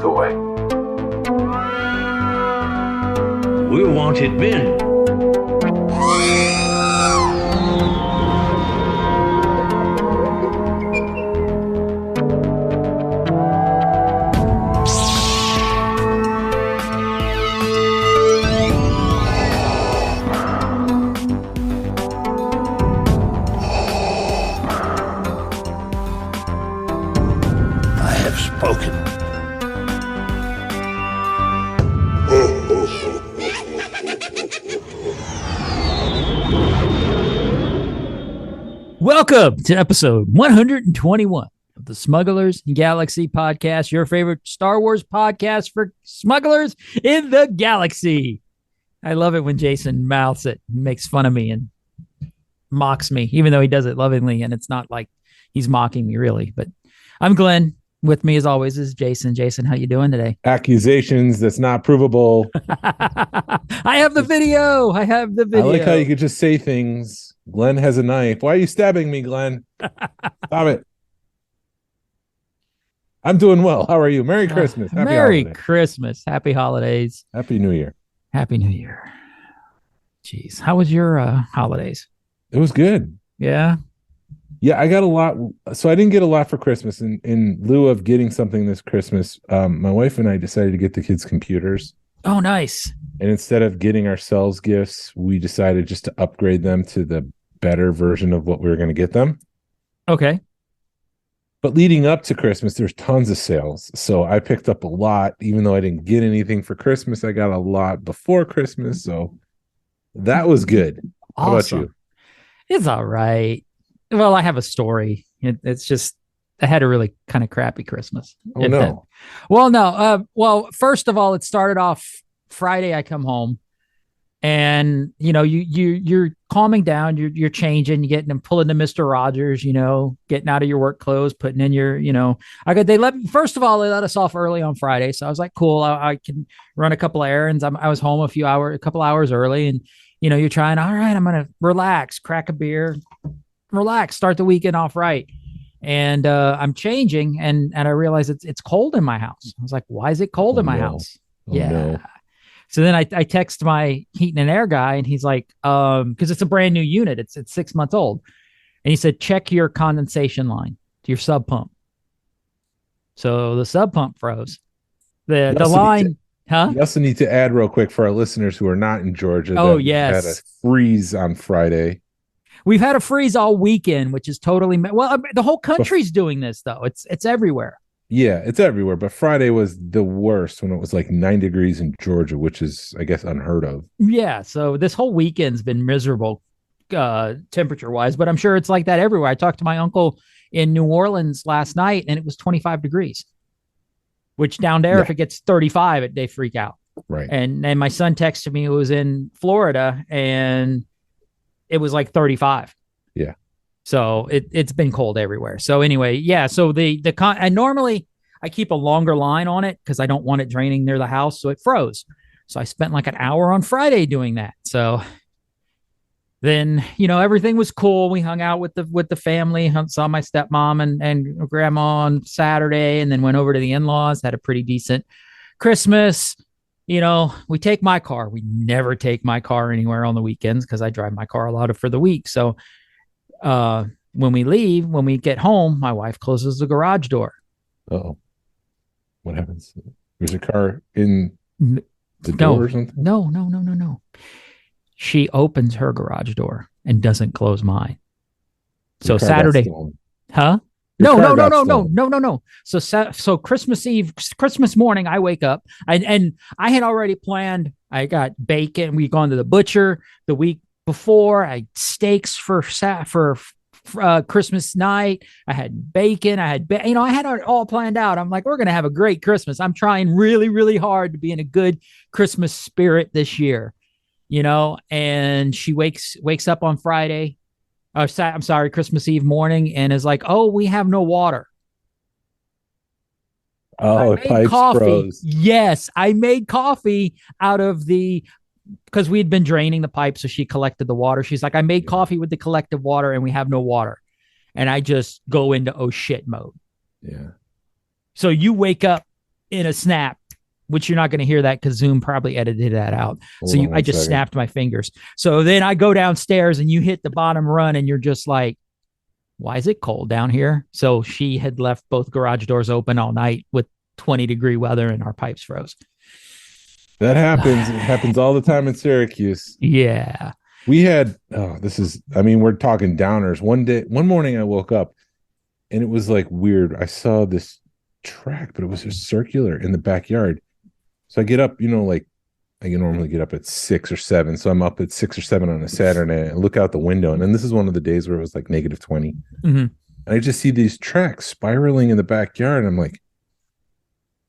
toy. We want it bin. I have spoken. Welcome to episode 121 of the Smugglers Galaxy podcast, your favorite Star Wars podcast for smugglers in the galaxy. I love it when Jason mouths it, makes fun of me and mocks me, even though he does it lovingly, and it's not like he's mocking me really. But I'm Glenn. With me as always is Jason. Jason, how you doing today? Accusations that's not provable. I have the video. I like how you could just say things. Glenn has a knife. Why are you stabbing me, Glenn? Stop it. I'm doing well. How are you? Merry Christmas. Happy Merry holidays. Christmas. Happy holidays. Happy New Year. Happy New Year. Jeez. How was your holidays? It was good. Yeah. Yeah, I got a lot. So I didn't get a lot for Christmas. In lieu of getting something this Christmas, my wife and I decided to get the kids computers. Oh, nice. And instead of getting ourselves gifts, we decided just to upgrade them to the better version of what we were going to get them. Okay. But leading up to Christmas, there's tons of sales. So I picked up a lot, even though I didn't get anything for Christmas. I got a lot before Christmas. So that was good. Awesome. How about you? It's all right. Well, I have a story. It's just, I had a really kind of crappy Christmas. Oh, no. Well, no. Well, first of all, it started off Friday. I come home and, you know, you're calming down, you're changing, you're getting them, pulling to Mr. Rogers, you know, getting out of your work clothes, putting in your, you know, first of all, they let us off early on Friday. So I was like, cool, I can run a couple of errands. I was home a couple hours early, and, you know, you're trying, all right, I'm going to relax, crack a beer, relax, start the weekend off right. And I'm changing, and I realize it's cold in my house. I was like, why is it cold in my house? Yeah. No. So then I text my heating and air guy, and he's like, because it's a brand new unit, it's 6 months old. And he said, check your condensation line to your sub pump. So the sub pump froze. The line, huh? You also need to add real quick for our listeners who are not in Georgia. Oh, that yes. Had a freeze on Friday. We've had a freeze all weekend, which is totally the whole country's doing this though. It's everywhere. Yeah, it's everywhere. But Friday was the worst when it was like 9 degrees in Georgia, which is, I guess, unheard of. Yeah. So this whole weekend's been miserable temperature wise, but I'm sure it's like that everywhere. I talked to my uncle in New Orleans last night, and it was 25 degrees, which down there, if it gets 35, they freak out. Right. And my son texted me, who was in Florida, and it was like 35. Yeah. So it's been cold everywhere. So anyway, yeah. So and normally I keep a longer line on it because I don't want it draining near the house. So it froze. So I spent like an hour on Friday doing that. So then, you know, everything was cool. We hung out with the family, saw my stepmom and grandma on Saturday, and then went over to the in-laws, had a pretty decent Christmas. You know, we take my car. We never take my car anywhere on the weekends because I drive my car a lot for the week. So when we get home, my wife closes the garage door. Uh-oh. What happens? There's a car in the door or something? No. She opens her garage door and doesn't close mine. So Saturday, huh? No. So Christmas morning, I wake up and I had already planned. I got bacon. We'd gone to the butcher the week before. I had steaks for Christmas night. I had bacon. I had it all planned out. I'm like, we're going to have a great Christmas. I'm trying really, really hard to be in a good Christmas spirit this year, you know, and she wakes up on Friday. Christmas Eve morning, and is like, oh, we have no water. Oh, pipes froze. Yes, I made coffee out of because we had been draining the pipe, so she collected the water. She's like, I made coffee with the collective water, and we have no water. And I just go into oh shit mode. Yeah. So you wake up in a snap, which you're not going to hear that because Zoom probably edited that out. Hold on I one just second. snapped my fingers. So then I go downstairs and you hit the bottom run and you're just like, why is it cold down here? So she had left both garage doors open all night with 20-degree weather and our pipes froze. That happens. It happens all the time in Syracuse. Yeah. We had, we're talking downers. One morning I woke up and it was like weird. I saw this track, but it was just circular in the backyard. So I get up, like I can normally get up at 6 or 7. So I'm up at 6 or 7 on a Saturday and look out the window. And then this is one of the days where it was like -20. Mm-hmm. And I just see these tracks spiraling in the backyard. And I'm like,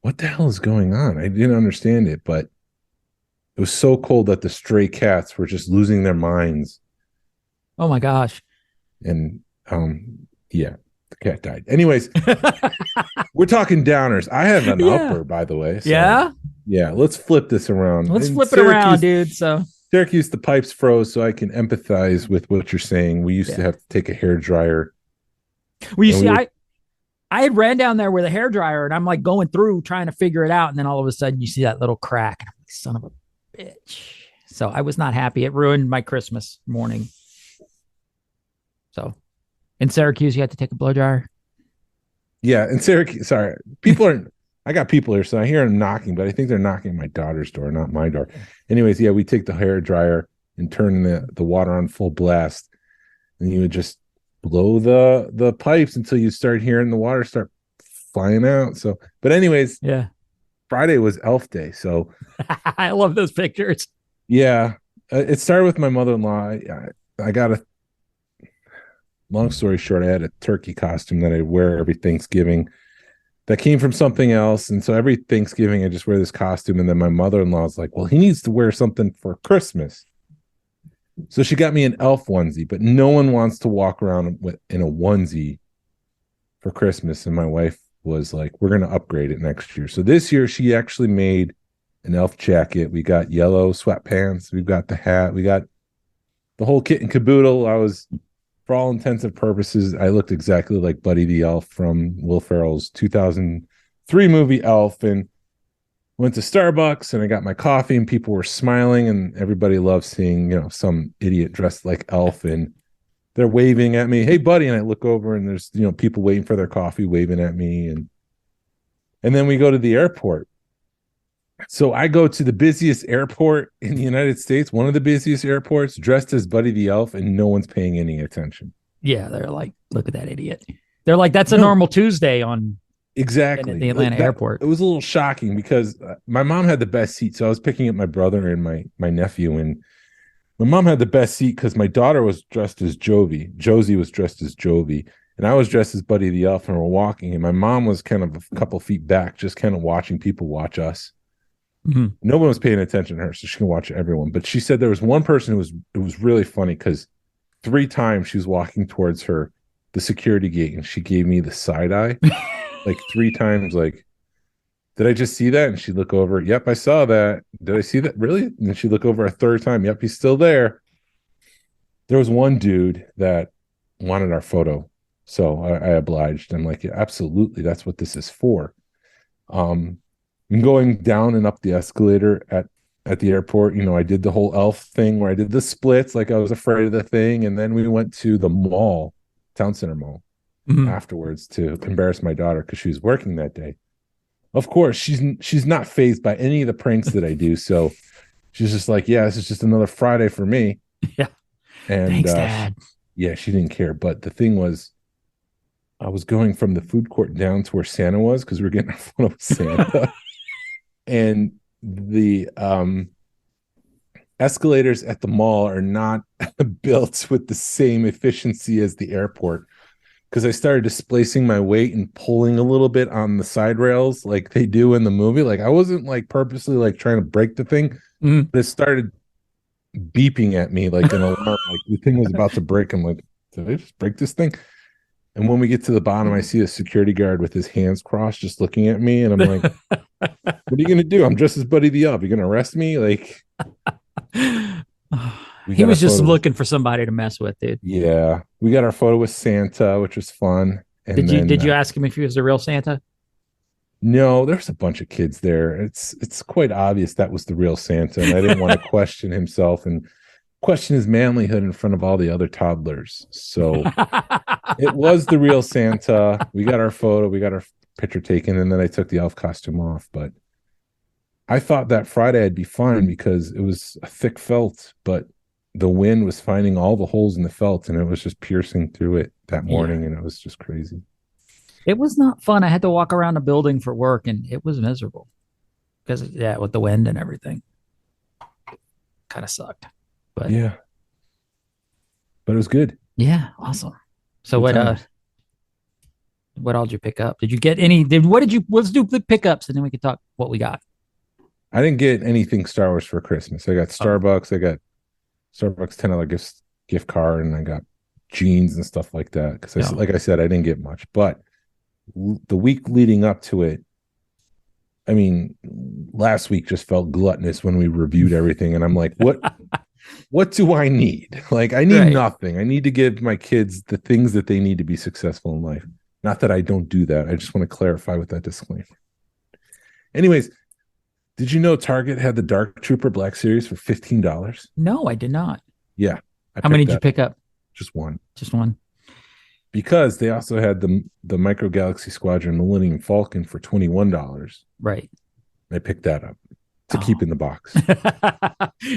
what the hell is going on? I didn't understand it, but it was so cold that the stray cats were just losing their minds. Oh my gosh. And the cat died. Anyways, we're talking downers. I have an upper, by the way. So, yeah, let's flip this around. Let's flip it around, dude. So Syracuse, the pipes froze, so I can empathize with what you're saying. We used to have to take a hair dryer. Well, you see, I had ran down there with a hair dryer, and I'm like going through trying to figure it out, and then all of a sudden you see that little crack, and I'm like, son of a bitch. So I was not happy. It ruined my Christmas morning. So in Syracuse, you had to take a blow dryer. Yeah, in Syracuse. Sorry, I got people here, so I hear them knocking, but I think they're knocking at my daughter's door, not my door. Anyways, yeah, we take the hair dryer and turn the water on full blast, and you would just blow the pipes until you start hearing the water start flying out. So, but anyways, yeah, Friday was Elf Day, so I love those pictures. Yeah, it started with my mother-in-law. I got long story short, I had a turkey costume that I wear every Thanksgiving that came from something else. And so every Thanksgiving I just wear this costume. And then my mother-in-law's like, well, he needs to wear something for Christmas. So she got me an elf onesie, but no one wants to walk around in a onesie for Christmas. And my wife was like, we're going to upgrade it next year. So this year she actually made an elf jacket. We got yellow sweatpants. We've got the hat. We got the whole kit and caboodle. For all intents and purposes, I looked exactly like Buddy the Elf from Will Ferrell's 2003 movie Elf, and went to Starbucks and I got my coffee and people were smiling, and everybody loves seeing, some idiot dressed like Elf, and they're waving at me, hey buddy, and I look over and there's, people waiting for their coffee, waving at me, and then we go to the airport. So I go to the busiest airport in the United States, one of the busiest airports, dressed as Buddy the Elf, and no one's paying any attention. Yeah, they're like, look at that idiot. They're like, that's a normal Tuesday on exactly the Atlanta airport. It was a little shocking because my mom had the best seat. So I was picking up my brother and my nephew, and my mom had the best seat because my daughter was dressed as Jovi. Josie was dressed as Jovi, and I was dressed as Buddy the Elf, and we're walking, and my mom was kind of a couple feet back, just kind of watching people watch us. Mm-hmm. No one was paying attention to her, so she can watch everyone. But she said there was one person it was really funny because 3 times she was walking towards the security gate, and she gave me the side eye, like 3 times. Like, did I just see that? And she'd look over. Yep, I saw that. Did I see that? Really? And then she'd look over a 3rd time. Yep, he's still there. There was one dude that wanted our photo, so I obliged. I'm like, yeah, absolutely, that's what this is for. And going down and up the escalator at the airport, I did the whole elf thing where I did the splits, like I was afraid of the thing. And then we went to the mall, Town Center Mall, afterwards to embarrass my daughter because she was working that day. Of course, she's not fazed by any of the pranks that I do. So she's just like, yeah, this is just another Friday for me. Yeah. And thanks, Dad. She didn't care. But the thing was, I was going from the food court down to where Santa was because we were getting our photo with Santa. And the escalators at the mall are not built with the same efficiency as the airport, because I started displacing my weight and pulling a little bit on the side rails like they do in the movie. Like I wasn't like purposely like trying to break the thing, but it started beeping at me like an alarm, like the thing was about to break. I'm like, did I just break this thing? And when we get to the bottom, I see a security guard with his hands crossed, just looking at me. And I'm like, what are you going to do? I'm dressed as Buddy the Elf. You're going to arrest me? Like, he was just looking for somebody to mess with, dude. Yeah. We got our photo with Santa, which was fun. And did you ask him if he was the real Santa? No, there's a bunch of kids there. It's quite obvious that was the real Santa, and I didn't want to question himself and question his manlyhood in front of all the other toddlers. So it was the real Santa. We got our photo, we got our picture taken, and then I took the elf costume off. But I thought that Friday I'd be fine because it was a thick felt, but the wind was finding all the holes in the felt, and it was just piercing through it that morning, and it was just crazy. It was not fun. I had to walk around the building for work, and it was miserable because, with the wind and everything. Kind of sucked. But yeah. But it was good. Yeah, awesome. So Good what all did you pick up? Did you get any? Let's do the pickups, and then we can talk what we got. I didn't get anything Star Wars for Christmas. I got Starbucks. I got Starbucks $10 gift card, and I got jeans and stuff like that. Because like I said, I didn't get much. But the week leading up to it, I mean, last week just felt gluttonous when we reviewed everything, and I'm like, what do I need? Like, I need nothing. I need to give my kids the things that they need to be successful in life. Not that I don't do that. I just want to clarify with that disclaimer. Anyways, did you know Target had the Dark Trooper Black Series for $15? No, I did not. Yeah. How many did you pick up? Just one. Just one. Because they also had the Micro Galaxy Squadron Millennium Falcon for $21. Right. I picked that up to keep in the box.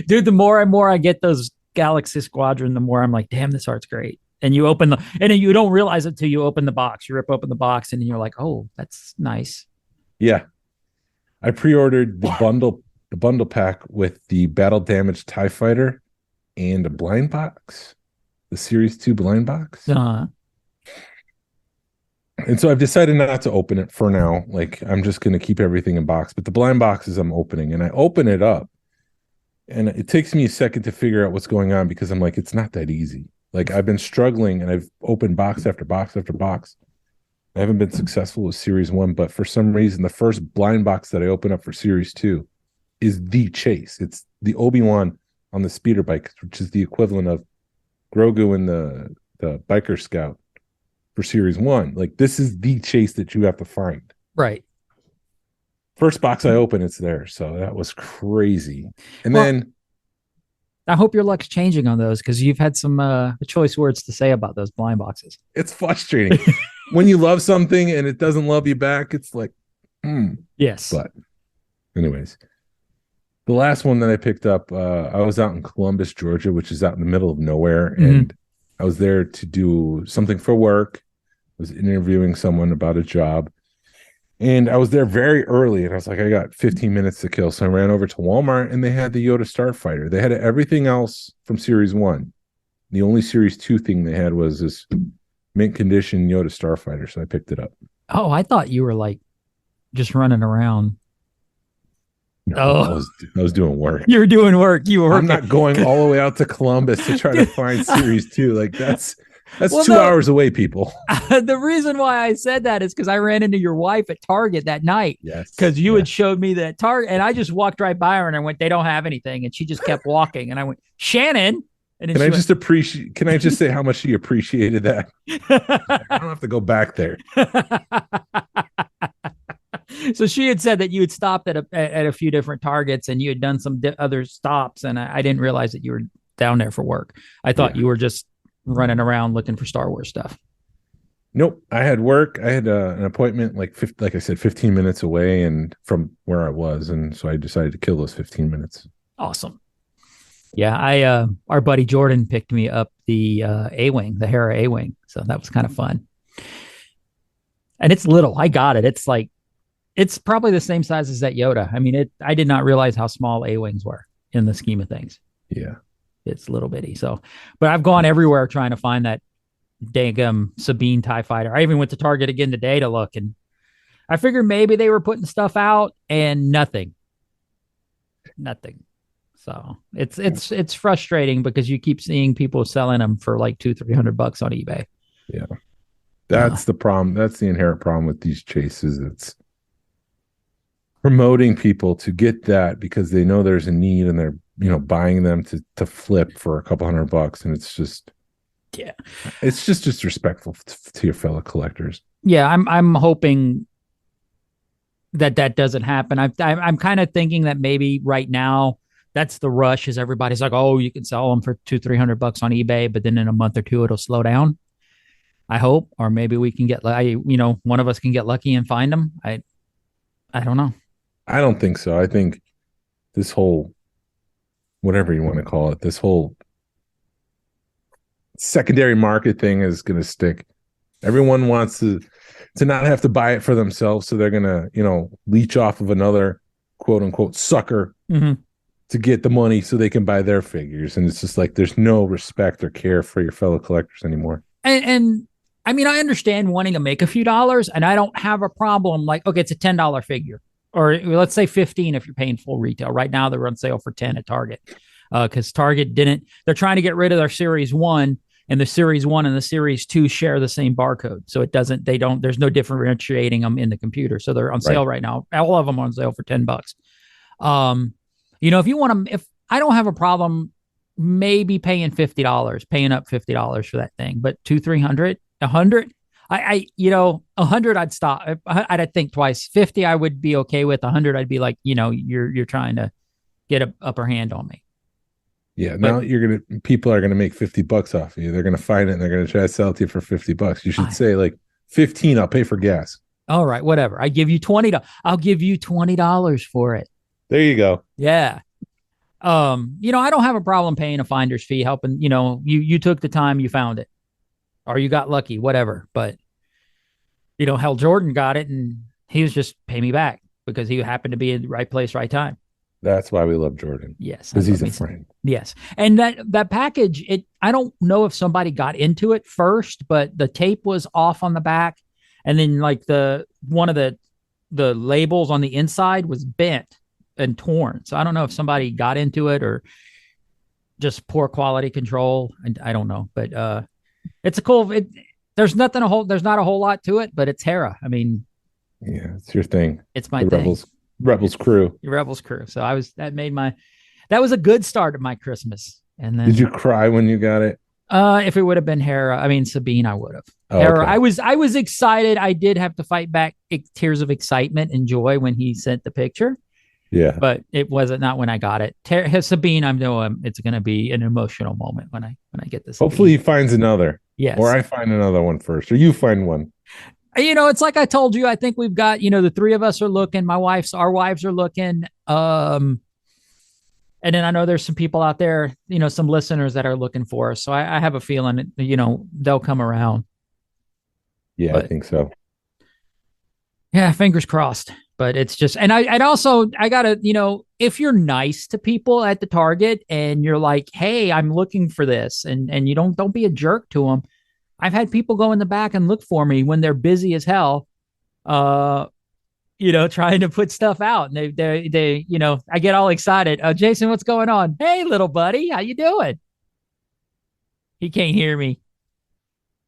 Dude, the more and more I get those Galaxy Squadron, the more I'm like, damn, this art's great. And you open and then you don't realize it till you open the box. You rip open the box and you're like, oh, that's nice. Yeah. I pre-ordered the bundle pack with the battle damaged TIE Fighter and a blind box, the Series 2 blind box. Uh-huh. And so I've decided not to open it for now. Like, I'm just going to keep everything in box. But the blind boxes I'm opening, and I open it up, and it takes me a second to figure out what's going on because I'm like, it's not that easy. Like, I've been struggling, and I've opened box after box after box. I haven't been successful with Series 1, but for some reason, the first blind box that I open up for Series 2 is the chase. It's the Obi-Wan on the speeder bike, which is the equivalent of Grogu in the biker scout for Series 1. Like, this is the chase that you have to find. Right. First box I open, it's there. So that was crazy. And then I hope your luck's changing on those because you've had some choice words to say about those blind boxes. It's frustrating. When you love something and it doesn't love you back, it's like, Yes. But anyways, the last one that I picked up, I was out in Columbus, Georgia, which is out in the middle of nowhere. Mm-hmm. And I was there to do something for work. I was interviewing someone about a job. And I was there very early, and I was like, I got 15 minutes to kill. So I ran over to Walmart, and they had the Yoda Starfighter. They had everything else from Series 1. The only Series 2 thing they had was this mint condition Yoda Starfighter, so I picked it up. Oh, I thought you were like just running around. No, I was doing work. You were doing work. You were working. I'm not going all the way out to Columbus to try to find Series 2. Like, that's 2 hours away, people. The reason why I said that is because I ran into your wife at Target that night. Yes. Because you had showed me that Target, and I just walked right by her and I went, they don't have anything. And she just kept walking. And I went, Shannon. And then can I just say how much she appreciated that? I don't have to go back there. So she had said that you had stopped at a few different Targets and you had done some other stops. And I didn't realize that you were down there for work. I thought you were just running around looking for Star Wars stuff. Nope. I had work. I had an appointment, like I said, 15 minutes away and from where I was. And so I decided to kill those 15 minutes. Awesome. Yeah. Our buddy Jordan picked me up the A-Wing, the Hera A-Wing. So that was kind of fun. And it's little. I got it. It's probably the same size as that Yoda. I mean, I did not realize how small A-Wings were in the scheme of things. Yeah. It's little bitty. So, but I've gone everywhere trying to find that dang Sabine TIE Fighter. I even went to Target again today to look, and I figured maybe they were putting stuff out and nothing. So it's frustrating because you keep seeing people selling them for like $200-$300 on eBay. Yeah. That's the problem. That's the inherent problem with these chases. It's promoting people to get that because they know there's a need and they're, buying them to flip for $200, and it's just, it's just disrespectful to your fellow collectors. Yeah, I'm hoping that doesn't happen. I'm kind of thinking that maybe right now that's the rush, is everybody's like, oh, you can sell them for $200-300 on eBay, but then in a month or two it'll slow down. I hope, or maybe we can get, one of us can get lucky and find them. I don't know. I don't think so. I think this whole, whatever you want to call it, this whole secondary market thing is going to stick. Everyone wants to not have to buy it for themselves, so they're going to, leech off of another quote unquote sucker to get the money so they can buy their figures. And it's just like there's no respect or care for your fellow collectors anymore. And I mean, I understand wanting to make a few dollars, and I don't have a problem. Like, okay, it's a $10 figure, or let's say 15 if you're paying full retail. Right now, they're on sale for 10 at Target, because Target they're trying to get rid of their Series 1, and the Series 1 and the Series 2 share the same barcode. So there's no differentiating them in the computer. So they're on sale right now. All of them are on sale for $10. If you want to, if I don't have a problem maybe paying $50, paying up $50 for that thing, but $200-300, $100, 100 I'd stop. I'd think twice. 50 I would be okay with. 100 I'd be like, you're trying to get an upper hand on me. Yeah, now people are gonna make $50 off of you. They're gonna find it and they're gonna try to sell it to you for $50. You should say like 15. I'll pay for gas. All right, whatever. I give you $20. I'll give you $20 for it. There you go. Yeah. I don't have a problem paying a finder's fee, helping. You took the time, you found it, or you got lucky, whatever. But Hal Jordan got it, and he was just pay me back because he happened to be in the right place, right time. That's why we love Jordan. Yes, because he's a friend. Yes, and that package, I don't know if somebody got into it first, but the tape was off on the back, and then like one of the labels on the inside was bent and torn. So I don't know if somebody got into it or just poor quality control. And I don't know, but it's a cool. There's not a whole lot to it, but it's Hera. I mean, yeah, it's your thing. It's my thing. Rebels crew. Rebels crew. So that was a good start of my Christmas. And then did you cry when you got it? If it would have been Hera, I mean Sabine, I would have. Hera, okay. I was excited. I did have to fight back tears of excitement and joy when he sent the picture. Yeah, but it wasn't not when I got it. Sabine, I know it's going to be an emotional moment when I get this. Hopefully, he finds another. Yes, or I find another one first, or you find one. It's like I told you. I think we've got the three of us are looking. Our wives are looking. And then I know there's some people out there, some listeners that are looking for us. So I have a feeling, they'll come around. Yeah, but I think so. Yeah, fingers crossed. But it's just, and I gotta, if you're nice to people at the Target and you're like, hey, I'm looking for this, and you don't be a jerk to them. I've had people go in the back and look for me when they're busy as hell, trying to put stuff out, and they I get all excited. Jason, what's going on? Hey, little buddy, how you doing? He can't hear me.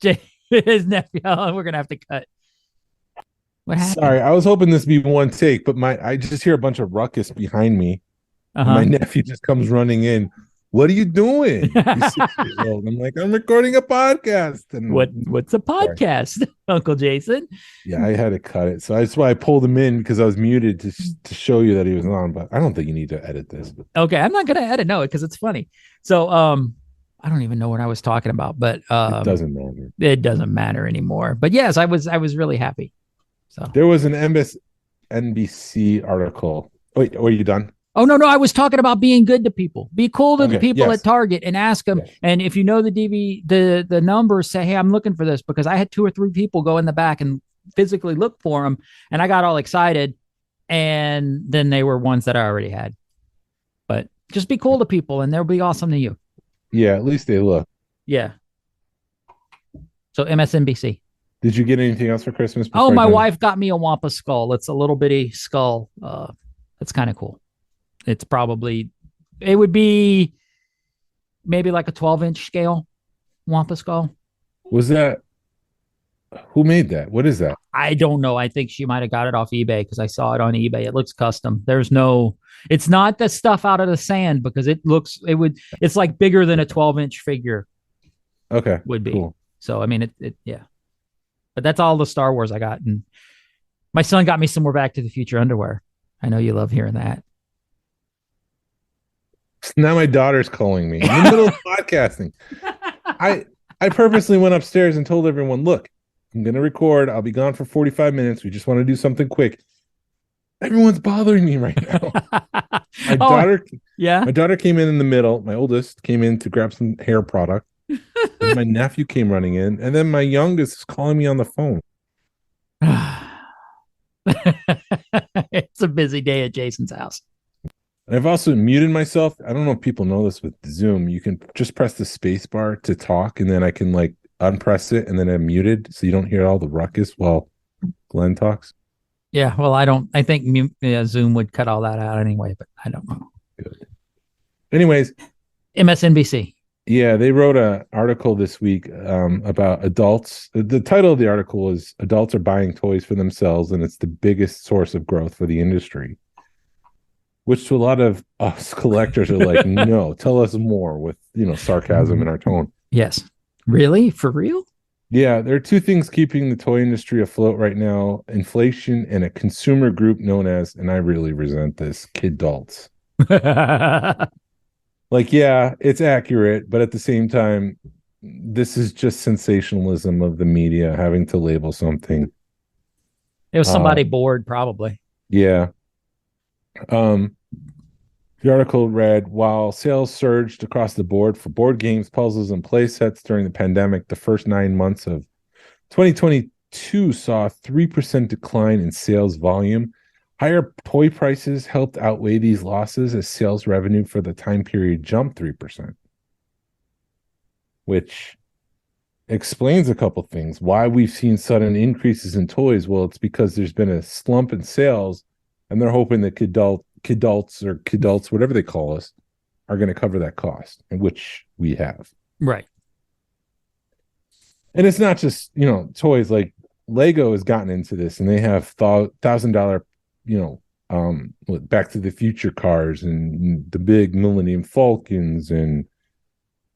His nephew. We're gonna have to cut. What happened? Sorry, I was hoping this would be one take, but I just hear a bunch of ruckus behind me. My nephew just comes running in. What are you doing? He's 6 years old. I'm like, I'm recording a podcast. And what's a podcast, Uncle Jason? Yeah, I had to cut it. So that's why I pulled him in, because I was muted to show you that he was on. But I don't think you need to edit this. Okay, I'm not gonna edit, no, because it's funny. So I don't even know what I was talking about, but it doesn't matter. It doesn't matter anymore. But yes, I was really happy. So there was an MSNBC article. Wait, are you done? Oh, no. I was talking about being good to people. Be cool to the people at Target and ask them. Yes. And if you know the numbers, say, hey, I'm looking for this, because I had 2 or 3 people go in the back and physically look for them. And I got all excited. And then they were ones that I already had. But just be cool to people and they'll be awesome to you. Yeah, at least they look. Yeah. So MSNBC. Did you get anything else for Christmas? Oh, my wife got me a Wampa skull. It's a little bitty skull. It's kind of cool. It would be maybe like a 12-inch scale Wampa skull. Was that, who made that? What is that? I don't know. I think she might have got it off eBay, because I saw it on eBay. It looks custom. It's not the stuff out of the sand, because it's like bigger than a 12-inch figure. Okay. Would be. Cool. So, I mean, yeah. But that's all the Star Wars I got. And My son got me some more Back to the Future underwear. I know you love hearing that. Now my daughter's calling me in the middle of podcasting. I purposely went upstairs and told everyone, look, I'm going to record. I'll be gone for 45 minutes. We just want to do something quick. Everyone's bothering me right now. My daughter, yeah. My daughter came in the middle. My oldest came in to grab some hair product. And my nephew came running in, and then my youngest is calling me on the phone. It's a busy day at Jason's house. And I've also muted myself. I don't know if people know this with Zoom. You can just press the space bar to talk, and then I can like unpress it, and then I'm muted, so you don't hear all the ruckus while Glenn talks. Yeah, well, I think Zoom would cut all that out anyway, but I don't know. Good. Anyways, MSNBC. Yeah, they wrote an article this week about adults. The title of the article is "Adults Are Buying Toys for Themselves, and it's the biggest source of growth for the industry." Which to a lot of us collectors are like, no, tell us more, with sarcasm in our tone. Yes. Really? For real? Yeah, there are two things keeping the toy industry afloat right now: inflation and a consumer group known as, and I really resent this, Kidults. Like, yeah, it's accurate, but at the same time, this is just sensationalism of the media having to label something. It was somebody bored, probably. Yeah. The article read, while sales surged across the board for board games, puzzles, and play sets during the pandemic, the first 9 months of 2022 saw a 3% decline in sales volume. Higher toy prices helped outweigh these losses as sales revenue for the time period jumped 3%, which explains a couple things. Why we've seen sudden increases in toys? Well, it's because there's been a slump in sales, and they're hoping that Kidults, whatever they call us, are going to cover that cost, which we have. Right. And it's not just, toys. Like Lego has gotten into this, and they have $1,000, Back to the Future cars and the big Millennium Falcons and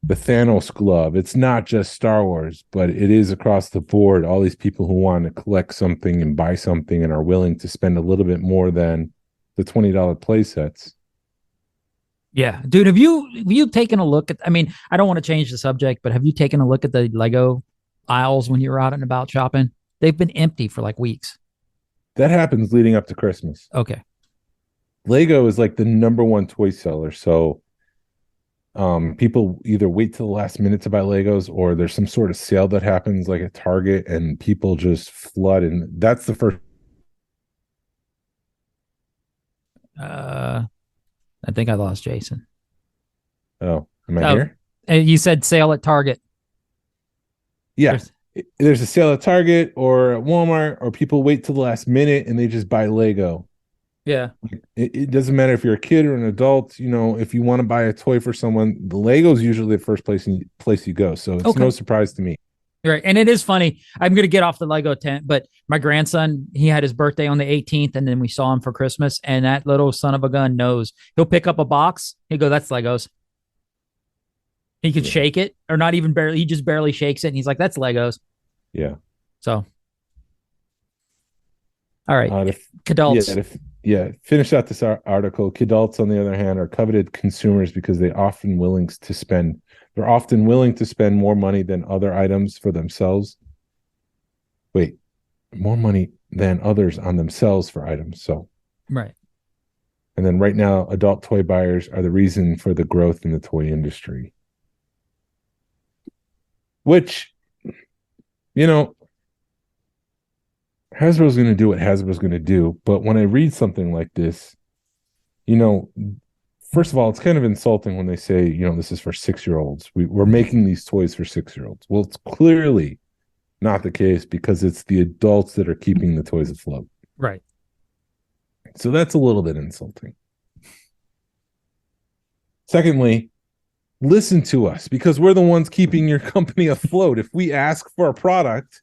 the Thanos glove. It's not just Star Wars, but it is across the board. All these people who want to collect something and buy something and are willing to spend a little bit more than the $20 play sets. Yeah, dude, have you taken a look at, I mean, I don't want to change the subject, but have you taken a look at the Lego aisles when you were out and about shopping? They've been empty for like weeks. That happens leading up to Christmas. Okay. Lego is like the number one toy seller. So people either wait till the last minute to buy Legos, or there's some sort of sale that happens like at Target and people just flood. And that's the first. I think I lost Jason. Oh, am I here? And you said sale at Target. Yeah. There's a sale at Target or at Walmart, or people wait till the last minute and they just buy Lego. Yeah. It doesn't matter if you're a kid or an adult. If you want to buy a toy for someone, the Lego is usually the first place you go. So it's no surprise to me. Right. And it is funny. I'm going to get off the Lego tent, but my grandson, he had his birthday on the 18th, and then we saw him for Christmas, and that little son of a gun knows. He'll pick up a box. He'll go, that's Legos. He could shake it, or not even barely. He just barely shakes it, and he's like, that's Legos. Yeah. So. All right. Kidults. Finish out this article. Kidults, on the other hand, are coveted consumers because they're often willing to spend more money than other items for themselves. Wait, more money than others on themselves for items. So, right. And then right now, adult toy buyers are the reason for the growth in the toy industry. Which, Hasbro's going to do what Hasbro's going to do. But when I read something like this, first of all, it's kind of insulting when they say, this is for 6-year-olds. We're making these toys for 6-year-olds. Well, it's clearly not the case, because it's the adults that are keeping the toys afloat. Right. So that's a little bit insulting. Secondly, listen to us, because we're the ones keeping your company afloat. If we ask for a product,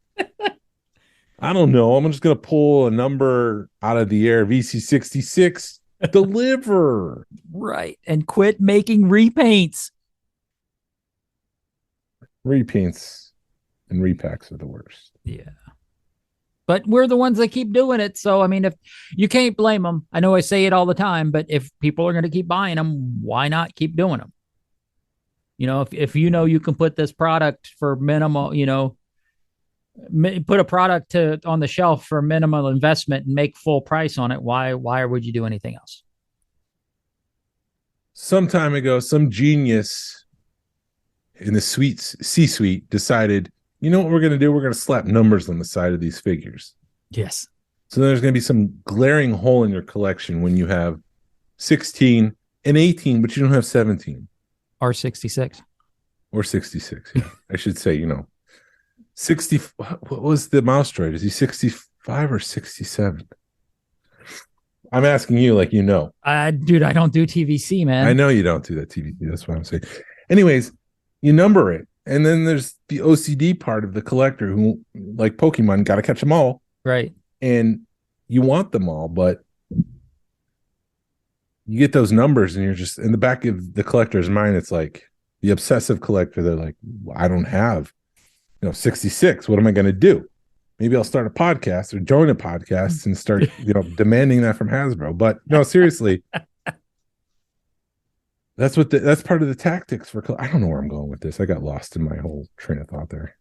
I don't know, I'm just going to pull a number out of the air, VC66, deliver. Right. And quit making repaints. Repaints and repacks are the worst. Yeah. but we're the ones that keep doing it. So, I mean, if you can't blame them, I know I say it all the time, but if people are going to keep buying them, why not keep doing them? You know, if you know you can put this product for minimal, you know, put a product on the shelf for minimal investment and make full price on it, why would you do anything else? Some time ago, some genius in the C-suite decided, you know what we're going to do? We're going to slap numbers on the side of these figures. Yes. So there's going to be some glaring hole in your collection when you have 16 and 18, but you don't have 17. Or 66. Or 66. Yeah. I should say, you know, 60. What was the mouse droid? Is he 65 or 67? I'm asking you like you know. Dude, I don't do TVC, man. I know you don't do that TVC. That's what I'm saying. Anyways, you number it. And then there's the OCD part of the collector who, like Pokemon, got to catch them all. Right. And you want them all, but you get those numbers and you're just in the back of the collector's mind. It's like the obsessive collector. They're like, well, I don't have, 66. What am I going to do? Maybe I'll start a podcast or join a podcast and start, demanding that from Hasbro. But no, seriously, that's part of the tactics for. I don't know where I'm going with this. I got lost in my whole train of thought there.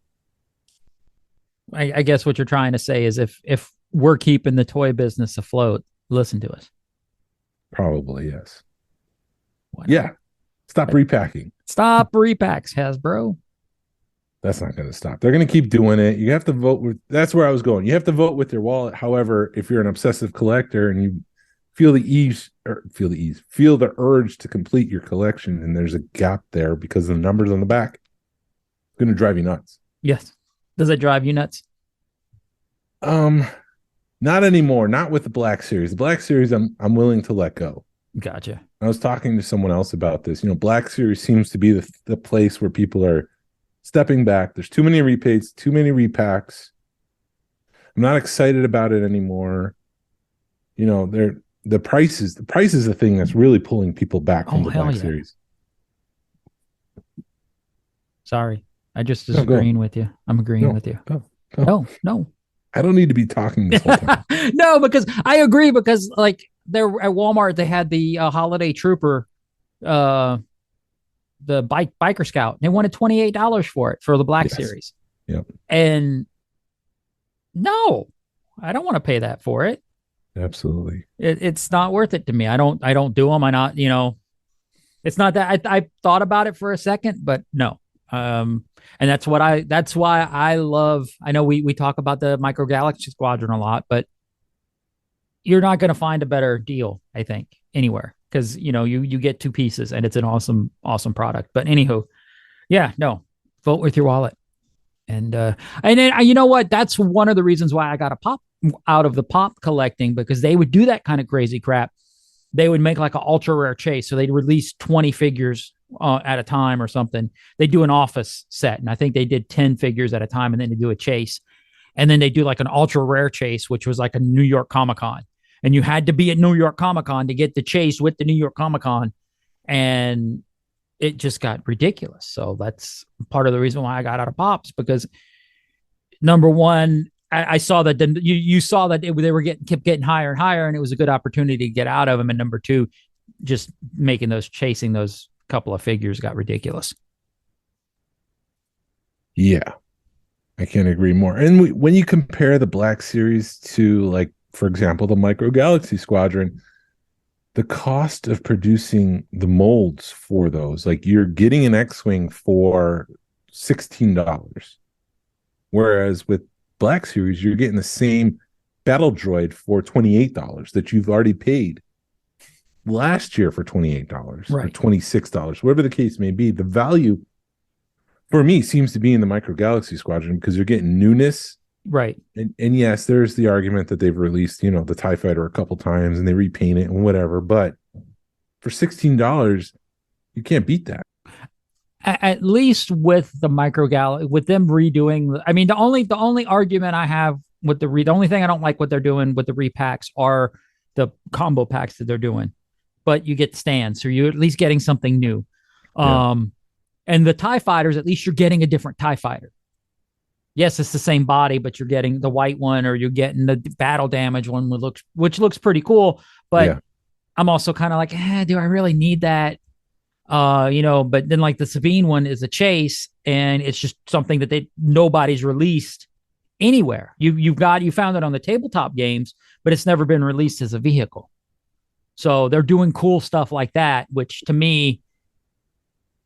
I guess what you're trying to say is if we're keeping the toy business afloat, listen to us. Probably, yes. Yeah. Stop repacking. Stop repacks, Hasbro. That's not going to stop. They're going to keep doing it. You have to vote with. That's where I was going. You have to vote with your wallet. However, if you're an obsessive collector and you feel the urge to complete your collection, and there's a gap there because of the numbers on the back, it's going to drive you nuts. Yes. Does it drive you nuts? Not anymore. Not with the Black Series. The Black Series, I'm willing to let go. Gotcha. I was talking to someone else about this. Black Series seems to be the place where people are stepping back. There's too many repaints, too many repacks. I'm not excited about it anymore. The price is the thing that's really pulling people back from the Black Series. Sorry. I just disagreeing with you. I'm agreeing with you. No. I don't need to be talking this whole time. No, because I agree, because like there at Walmart, they had the Holiday Trooper, the biker scout. They wanted $28 for it for the Black Series. Yep. And no, I don't want to pay that for it. Absolutely. It's not worth it to me. I don't do them. It's not that I thought about it for a second, but no. And that's why I love, I know we talk about the Micro Galaxy Squadron a lot, but you're not going to find a better deal, I think, anywhere. Cause you get two pieces and it's an awesome, awesome product. But anywho, vote with your wallet. And then, you know what? That's one of the reasons why I got a pop out of the pop collecting, because they would do that kind of crazy crap. They would make like an ultra rare chase. So they'd release 20 figures at a time or something. They do an office set. And I think they did 10 figures at a time, and then they do a chase. And then they do like an ultra rare chase, which was like a New York Comic-Con. And you had to be at New York Comic-Con to get the chase with the New York Comic-Con. And it just got ridiculous. So that's part of the reason why I got out of Pops, because number one, I saw that you saw that they kept getting higher and higher, and it was a good opportunity to get out of them. And number two, just chasing those couple of figures got ridiculous. Yeah, I can't agree more. And when you compare the Black Series to, like, for example, the Micro Galaxy Squadron, the cost of producing the molds for those, like, you're getting an X-Wing for $16. Whereas with Black Series, you're getting the same battle droid for $28 that you've already paid last year for $28 right, or $26, whatever the case may be. The value for me seems to be in the Micro Galaxy Squadron, because you're getting newness. Right. And yes, there's the argument that they've released, the TIE Fighter a couple times and they repaint it and whatever. But for $16, you can't beat that. At least with the Micro Galaxy, with them redoing, I mean, the only argument I have with the only thing I don't like what they're doing with the repacks are the combo packs that they're doing. But you get stands, so you're at least getting something new. Yeah. And the TIE Fighters, at least you're getting a different TIE Fighter. yes, it's the same body, but you're getting the white one or you're getting the battle damage one, which looks pretty cool. But Yeah. I'm also kind of like, do I really need that? But then like the Sabine one is a chase, and it's just something that nobody's released anywhere. You found it on the tabletop games, but it's never been released as a vehicle. So they're doing cool stuff like that, which to me,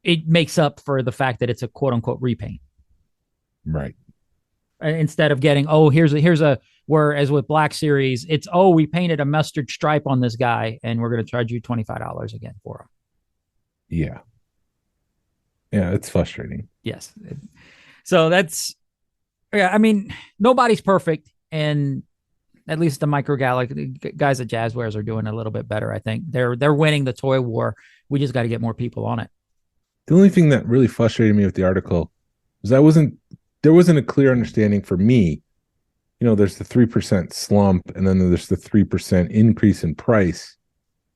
it makes up for the fact that it's a quote unquote repaint. Right. Instead of getting, here's a whereas with Black Series, it's, we painted a mustard stripe on this guy and we're going to charge you $25 again for him. Yeah. Yeah, it's frustrating. Yes. So that's, I mean, nobody's perfect, and at least the Micro Galaxy guys at Jazzwares are doing a little bit better. I think they're winning the toy war. We just got to get more people on it. The only thing that really frustrated me with the article was there wasn't a clear understanding for me. There's the 3% slump, and then there's the 3% increase in price.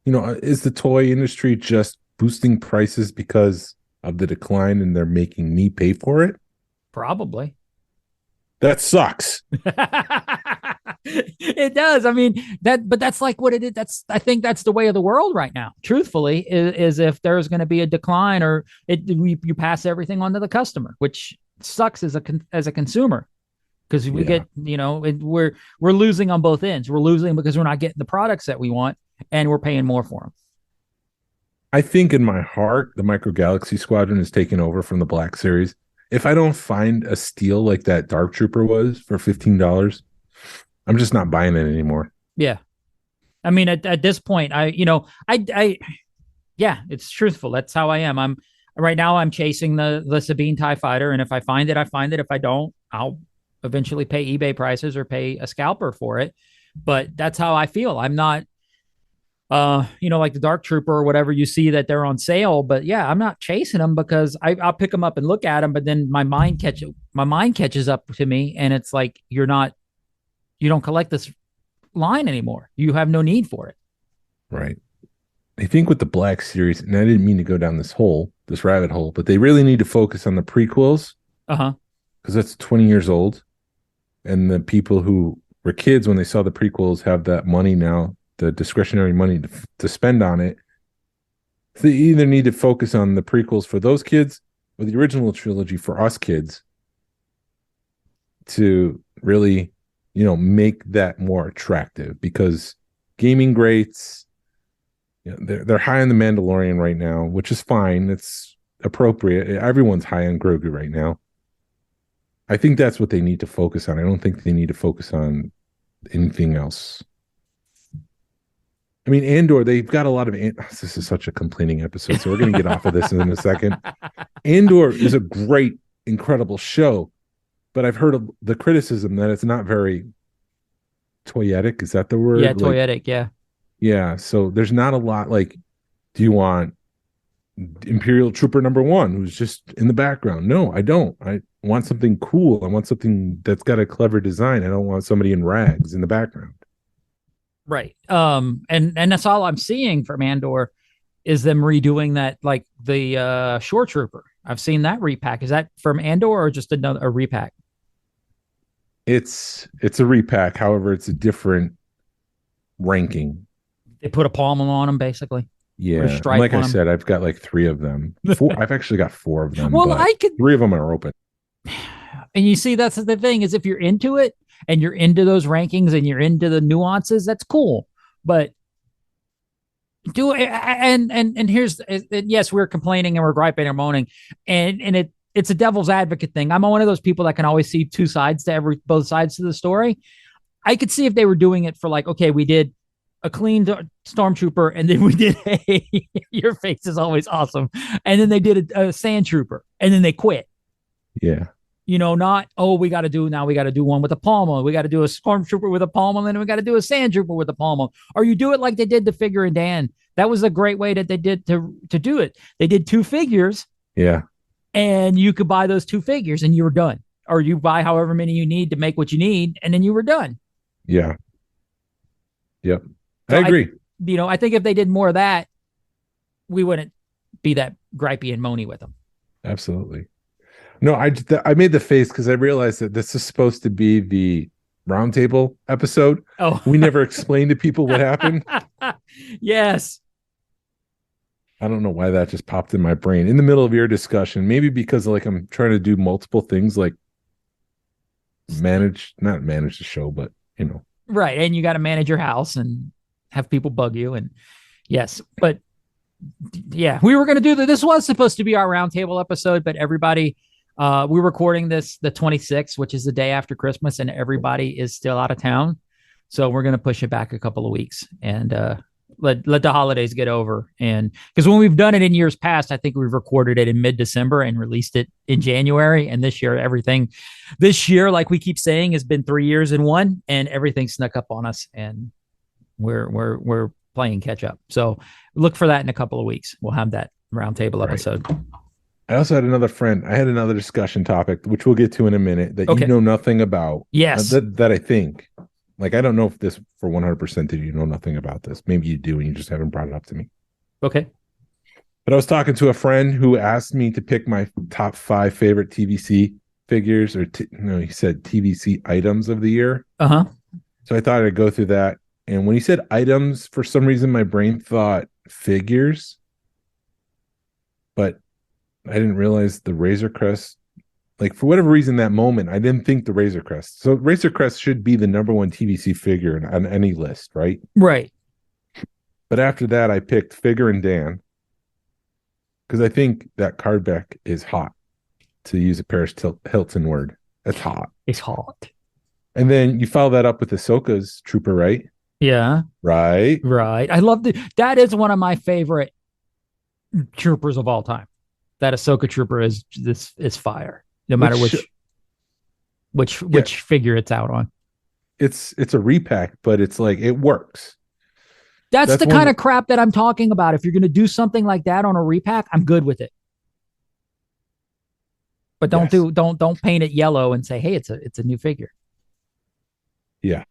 Is the toy industry just boosting prices because of the decline and they're making me pay for it? Probably. That sucks. It does. I mean, but that's like what it is. I think that's the way of the world right now. Truthfully, is if there's going to be a decline or you pass everything on to the customer, which sucks as a consumer, because we get, we're losing on both ends. We're losing because we're not getting the products that we want, and we're paying more for them. I think in my heart, the Micro Galaxy Squadron is taking over from the Black Series. If I don't find a steal like that Dark Trooper was for $15, I'm just not buying it anymore. Yeah. I mean, at this point, it's truthful. That's how I am. Right now I'm chasing the Sabine TIE Fighter. And if I find it, I find it. If I don't, I'll eventually pay eBay prices or pay a scalper for it. But that's how I feel. I'm not, like the Dark Trooper or whatever, you see that they're on sale, but yeah, I'm not chasing them because I'll pick them up and look at them, but then my mind catches up to me, and it's like, you don't collect this line anymore. You have no need for it. Right. I think with the Black Series, and I didn't mean to go down this rabbit hole, but they really need to focus on the prequels. Because that's 20 years old, and the people who were kids when they saw the prequels have that money now, the discretionary money to spend on it. So they either need to focus on the prequels for those kids or the original trilogy for us kids to really, make that more attractive, because gaming greats, they're high on the Mandalorian right now, which is fine. It's appropriate. Everyone's high on Grogu right now. I think that's what they need to focus on. I don't think they need to focus on anything else. I mean, Andor, they've got a lot of... This is such a complaining episode, so we're going to get off of this in a second. Andor is a great, incredible show, but I've heard of the criticism that it's not very toyetic. Is that the word? Yeah, toyetic, yeah. Yeah, so there's not a lot, like, do you want Imperial Trooper number 1 who's just in the background? No, I don't. I want something cool. I want something that's got a clever design. I don't want somebody in rags in the background. Right. And that's all I'm seeing from Andor is them redoing that, like the Shore Trooper. I've seen that repack. Is that from Andor or just a repack? It's a repack. However, it's a different ranking. They put a pommel on them, basically. Yeah. Like I said, I've got like 3 of them. 4. I've actually got 4 of them. Well, 3 of them are open. And you see, that's the thing, is if you're into it and you're into those rankings and you're into the nuances, that's cool. But here's, yes, we're complaining and we're griping and moaning, and it's a devil's advocate thing. I'm one of those people that can always see both sides to the story. I could see if they were doing it for, like, okay, we did a clean stormtrooper, and then we did your face is always awesome, and then they did a sand trooper, and then they quit. Yeah. Not, we got to do one with a pommel. We got to do a stormtrooper with a pommel, and then we got to do a sand trooper with a pommel. Or you do it like they did the figure in Dan. That was a great way that they did to do it. They did 2 figures. Yeah. And you could buy those 2 figures and you were done. Or you buy however many you need to make what you need, and then you were done. Yeah. Yep. So I agree. I think if they did more of that, we wouldn't be that gripey and moany with them. Absolutely. No, I made the face because I realized that this is supposed to be the roundtable episode. Oh, We never explained to people what happened. Yes. I don't know why that just popped in my brain in the middle of your discussion. Maybe because like I'm trying to do multiple things, like not manage the show, but you know. Right. And you got to manage your house and have people bug you. And yes, but yeah, we were going to do that. This was supposed to be our roundtable episode, but everybody, we're recording this the 26th, which is the day after Christmas, and everybody is still out of town. So we're going to push it back a couple of weeks and let the holidays get over. And because when we've done it in years past, I think we've recorded it in mid-December and released it in January. And this year, like we keep saying, has been 3 years in one, and everything snuck up on us, and we're playing catch up. So look for that in a couple of weeks. We'll have that roundtable episode. I also had another friend. I had another discussion topic, which we'll get to in a minute, that you know nothing about. Yes. That I think. Like, I don't know if this for 100% did you know nothing about this. Maybe you do and you just haven't brought it up to me. Okay. But I was talking to a friend who asked me to pick my top 5 favorite TVC figures, or he said TVC items of the year. Uh-huh. So I thought I'd go through that. And when he said items, for some reason, my brain thought figures. But I didn't realize the Razor Crest. Like, for whatever reason, that moment, I didn't think the Razor Crest. So Razor Crest should be the number one TVC figure on any list, right? Right. But after that, I picked Figure and Dan, because I think that card back is hot, to use a Paris Hilton word. That's hot. It's hot. And then you follow that up with Ahsoka's Trooper, right? Yeah. Right. I love that is one of my favorite troopers of all time. That Ahsoka Trooper is fire. No matter which figure it's out on. It's a repack, but it's like it works. That's the kind of crap that I'm talking about. If you're going to do something like that on a repack, I'm good with it. But don't paint it yellow and say, "Hey, it's a new figure." Yeah.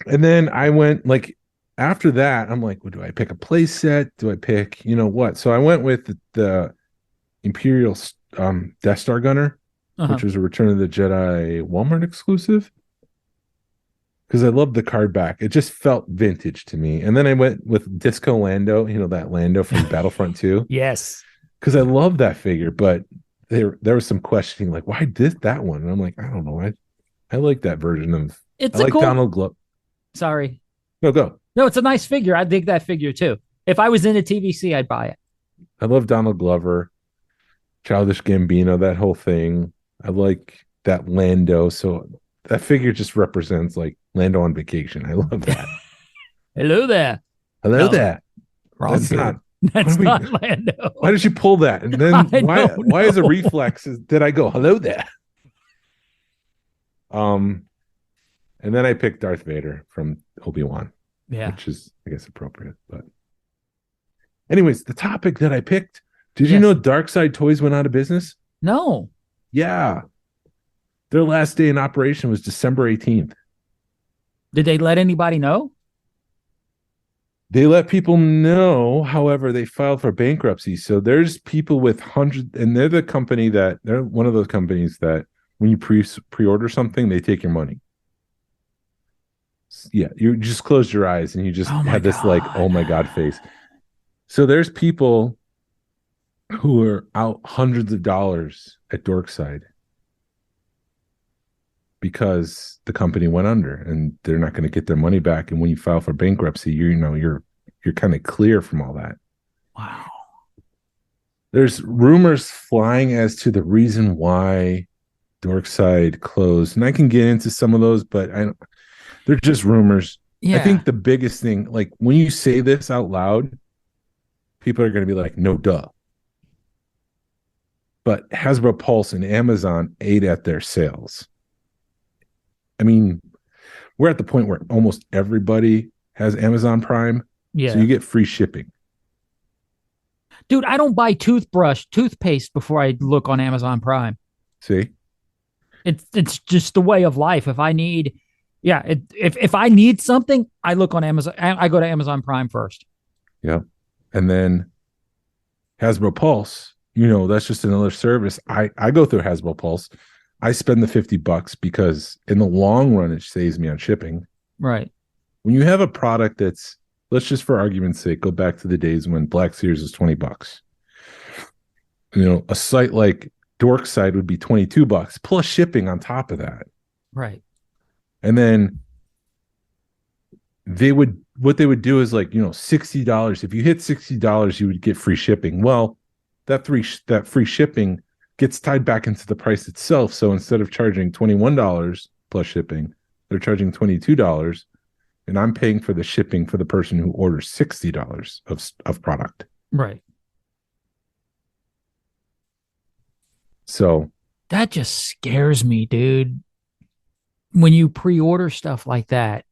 And then I went like after that, I'm like, well, do I pick a play set? Do I pick, what? So I went with the Imperial Death Star Gunner, which was a Return of the Jedi Walmart exclusive, because I loved the card back. It just felt vintage to me. And then I went with Disco Lando, that Lando from Battlefront 2. Yes. Because I love that figure, but there was some questioning, like, why did that one? And I'm like, I don't know. I like that version of it's I like Donald Glover. Sorry. No, go. No, it's a nice figure. I dig that figure too. If I was in a TVC, I'd buy it. I love Donald Glover. Childish Gambino, that whole thing. I like that Lando. So that figure just represents like Lando on vacation. I love that. Hello there. Hello there. Wrong. That's not Lando. Why did you pull that? And then why is a reflex? Did I go hello there? And then I picked Darth Vader from Obi-Wan. Yeah, which is, I guess, appropriate. But anyways, the topic that I picked. Did you know Dorkside Toys went out of business? No. Yeah. Their last day in operation was December 18th. Did they let anybody know? They let people know. However, they filed for bankruptcy. So there's people with hundreds, and they're one of those companies that when you pre-order something, they take your money. Yeah, you just closed your eyes and you just had this like, oh my God face. So there's people who are out hundreds of dollars at Dorkside because the company went under and they're not going to get their money back. And when you file for bankruptcy, you're kind of clear from all that. Wow. There's rumors flying as to the reason why Dorkside closed, and I can get into some of those, but they're just rumors. Yeah. I think the biggest thing, like when you say this out loud, people are going to be like, no, duh. But Hasbro Pulse and Amazon ate at their sales. I mean, we're at the point where almost everybody has Amazon Prime. Yeah. So you get free shipping. Dude, I don't buy toothpaste before I look on Amazon Prime. See? It's just the way of life. If I need if I need something, I look on Amazon. I go to Amazon Prime first. Yeah. And then Hasbro Pulse that's just another service. I go through Hasbro Pulse. I spend the $50 because in the long run, it saves me on shipping. Right. When you have a product that's, let's just for argument's sake, go back to the days when Black Series was $20. A site like Dorkside would be $22 plus shipping on top of that. Right. And then what they would do is like, $60. If you hit $60, you would get free shipping. Well, that free shipping gets tied back into the price itself. So instead of charging $21 plus shipping, they're charging $22, and I'm paying for the shipping for the person who orders $60 of product. Right. So that just scares me, dude. When you pre-order stuff like that,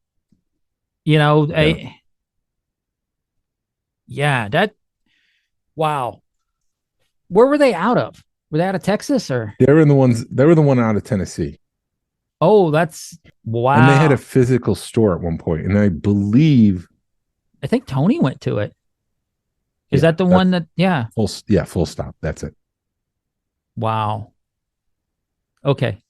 wow. Where were they out of? Were they out of Texas or? They were the one out of Tennessee. Oh, that's wow. And they had a physical store at one point, and I think Tony went to it. Is that the one that? Yeah. Full stop. That's it. Wow. Okay.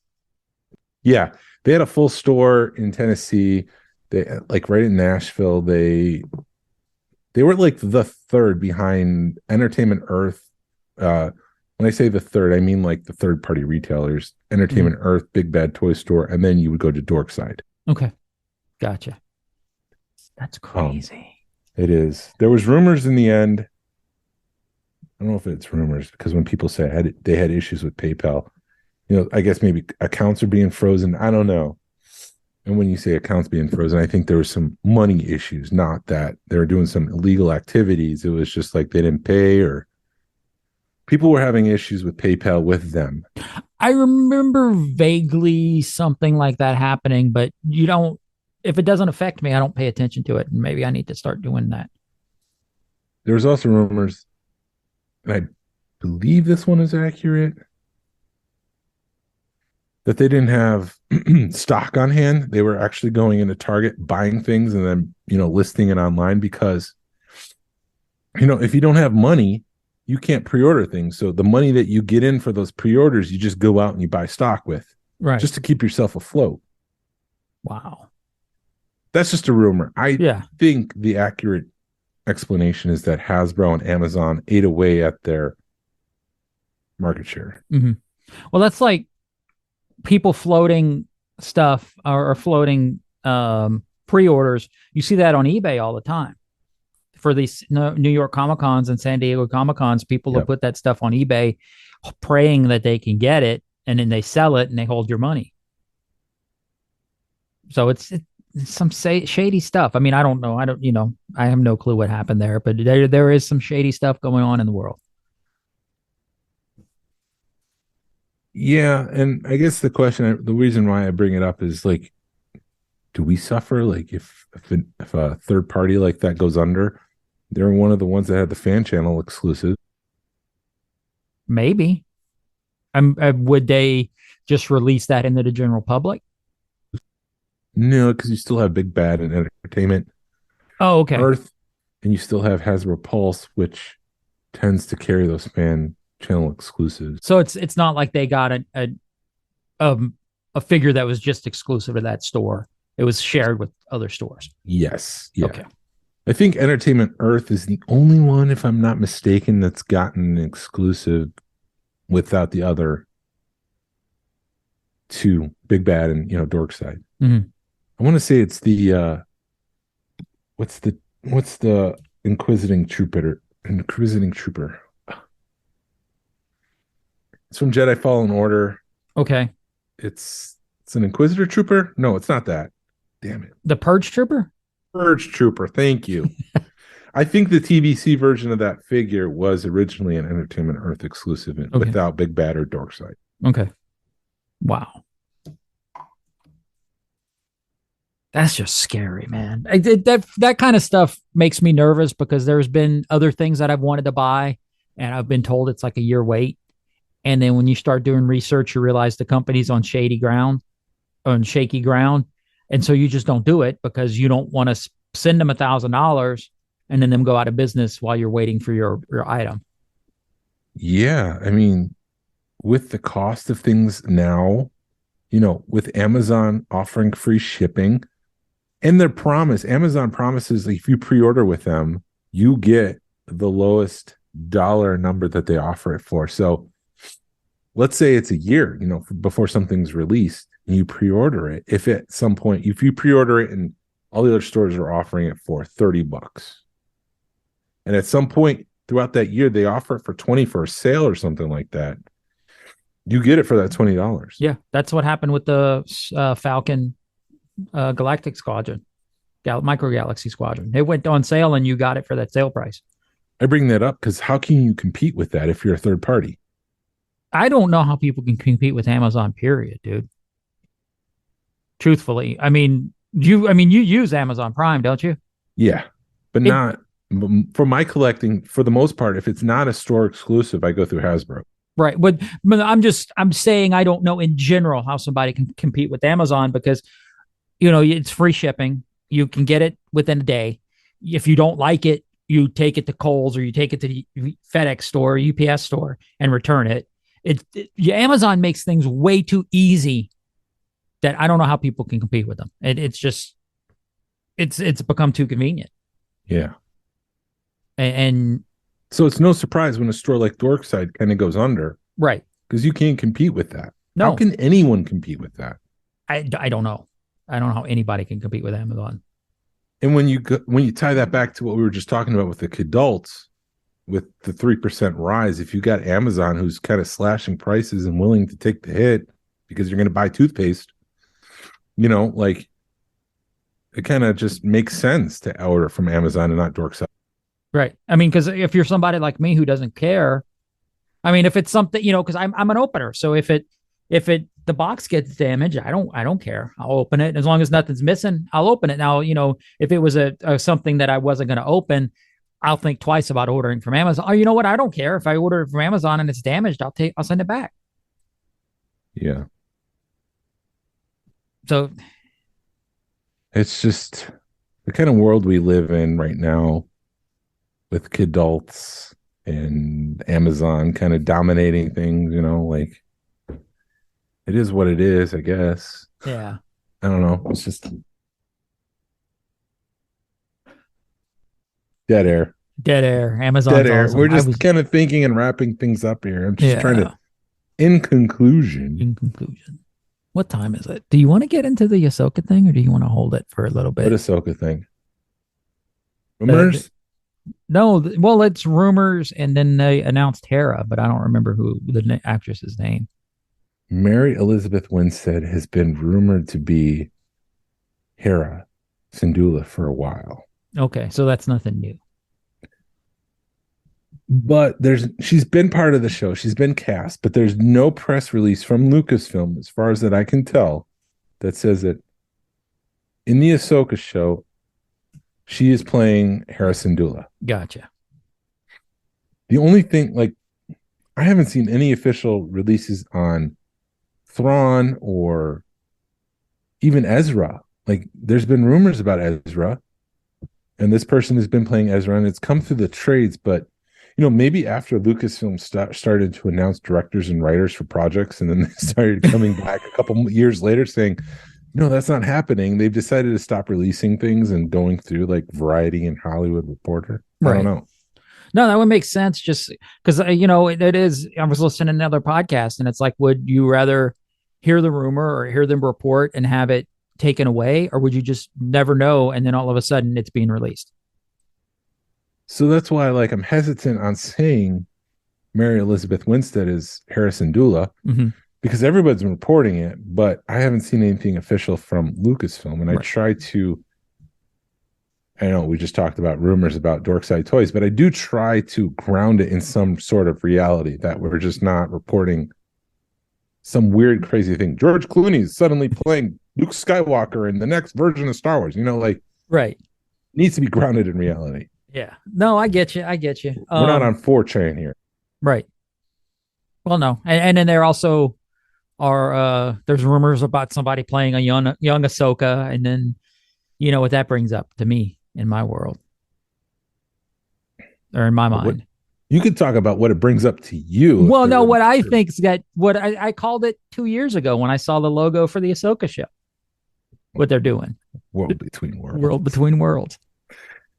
Yeah, they had a full store in Tennessee. They like right in Nashville. They were like the third behind Entertainment Earth. When I say the third, I mean like the third party retailers, Entertainment Earth, Big Bad Toy Store, and then you would go to Dorkside. Okay. Gotcha. That's crazy. It is. There was rumors in the end. I don't know if it's rumors because when people say they had issues with PayPal, I guess maybe accounts are being frozen. I don't know. And when you say accounts being frozen, I think there was some money issues, not that they were doing some illegal activities. It was just like they didn't pay, or people were having issues with PayPal with them. I remember vaguely something like that happening, but if it doesn't affect me, I don't pay attention to it. And maybe I need to start doing that. There was also rumors, and I believe this one is accurate, that they didn't have stock on hand. They were actually going into Target, buying things, and then, listing it online because, if you don't have money, you can't pre-order things. So the money that you get in for those pre-orders, you just go out and you buy stock with, right? Just to keep yourself afloat. Wow. That's just a rumor. I think the accurate explanation is that Hasbro and Amazon ate away at their market share. Mm-hmm. Well, that's like people floating stuff or floating pre-orders. You see that on eBay all the time. For these New York Comic Cons and San Diego Comic Cons, people will put that stuff on eBay praying that they can get it, and then they sell it and they hold your money. So it's some shady stuff. I mean, I don't know. I have no clue what happened there, but there is some shady stuff going on in the world. Yeah, and I guess the reason why I bring it up is like, do we suffer? Like if a third party like that goes under, they're one of the ones that had the fan channel exclusive. Maybe. Would they just release that into the general public? No, because you still have Big Bad and Entertainment. Oh, okay. Earth, and you still have Hasbro Pulse, which tends to carry those fan channel exclusives. So it's not like they got a figure that was just exclusive to that store. It was shared with other stores. Yes. Yeah. Okay. I think Entertainment Earth is the only one, if I'm not mistaken, that's gotten an exclusive without the other two, Big Bad and Dorkside. Mm-hmm. I want to say it's the what's the Inquisiting Trooper? It's from Jedi Fallen Order. Okay. It's an Inquisitor Trooper? No, it's not that. Damn it. The Purge Trooper? Purge Trooper. Thank you. I think the TVC version of that figure was originally an Entertainment Earth exclusive without Big Bad or Dorkside. Okay. Wow. That's just scary, man. That kind of stuff makes me nervous because there's been other things that I've wanted to buy and I've been told it's like a year wait. And then when you start doing research, you realize the company's on shaky ground. And so you just don't do it because you don't want to send them $1,000 and then them go out of business while you're waiting for your item. Yeah, I mean, with the cost of things now, with Amazon offering free shipping and their promise, Amazon promises like if you pre-order with them, you get the lowest dollar number that they offer it for. So let's say it's a year, before something's released and you pre-order it. If at some point, if you pre-order it and all the other stores are offering it for $30, and at some point throughout that year, they offer it for 20 for a sale or something like that, you get it for that $20. Yeah, that's what happened with the Falcon Galactic Squadron, Micro Galaxy Squadron. It went on sale and you got it for that sale price. I bring that up because how can you compete with that if you're a third party? I don't know how people can compete with Amazon, period, dude. Truthfully. I mean, you use Amazon Prime, don't you? Yeah, but not for my collecting. For the most part, if it's not a store exclusive, I go through Hasbro. Right. But I'm saying I don't know in general how somebody can compete with Amazon because, it's free shipping. You can get it within a day. If you don't like it, you take it to Kohl's or you take it to the FedEx store, UPS store and return it. Amazon makes things way too easy that I don't know how people can compete with them. It's become too convenient. Yeah. And so it's no surprise when a store like Dorkside kind of goes under. Right. Because you can't compete with that. No. How can anyone compete with that? I don't know. I don't know how anybody can compete with Amazon. And when you tie that back to what we were just talking about with the Kidults, with the 3% rise, if you got Amazon who's kind of slashing prices and willing to take the hit because you're going to buy toothpaste, like it kind of just makes sense to order from Amazon and not Dorkside. Right. I mean, because if you're somebody like me who doesn't care, I mean, if it's something, because I'm an opener, so if the box gets damaged, I don't care. I'll open it as long as nothing's missing. I'll open it. Now, if it was a something that I wasn't going to open, I'll think twice about ordering from Amazon. Oh, you know what? I don't care if I order it from Amazon and it's damaged. I'll send it back. Yeah. So it's just the kind of world we live in right now with Kidults and Amazon kind of dominating things, like it is what it is, I guess. Yeah. I don't know. It's just dead air. Dead air. Amazon. Dead air. Awesome. We're just kind of thinking and wrapping things up here. I'm just trying to. In conclusion. What time is it? Do you want to get into the Ahsoka thing, or do you want to hold it for a little bit? What Ahsoka thing? Rumors? No. Well, it's rumors, and then they announced Hera, but I don't remember who the actress's name. Mary Elizabeth Winstead has been rumored to be Hera Syndulla for a while. Okay, so that's nothing new. But she's been part of the show. She's been cast, but there's no press release from Lucasfilm, as far as that I can tell, that says that in the Ahsoka show, she is playing Hera Syndulla. Gotcha. The only thing, I haven't seen any official releases on Thrawn or even Ezra. There's been rumors about Ezra, and this person has been playing Ezra, and it's come through the trades, but maybe after Lucasfilm started to announce directors and writers for projects, and then they started coming back a couple years later saying, no, that's not happening. They've decided to stop releasing things and going through Variety and Hollywood Reporter. Right. I don't know. No, that would make sense just because, it is. I was listening to another podcast and it's like, would you rather hear the rumor or hear them report and have it taken away? Or would you just never know and then all of a sudden it's being released? So that's why I'm hesitant on saying Mary Elizabeth Winstead is Hera Syndulla, because everybody's been reporting it, but I haven't seen anything official from Lucasfilm. And I try to, I know we just talked about rumors about Dorkside Toys, but I do try to ground it in some sort of reality, that we're just not reporting some weird, crazy thing. George Clooney is suddenly playing Luke Skywalker in the next version of Star Wars, right. Needs to be grounded in reality. Yeah. No, I get you. We're not on 4chan here. Right. Well, no. And then there also are, there's rumors about somebody playing a young Ahsoka. And then, what that brings up to me in my world or in my mind. You could talk about what it brings up to you. Well, no, what I think is that what I called it 2 years ago when I saw the logo for the Ahsoka show. What they're doing. World Between Worlds. World Between Worlds.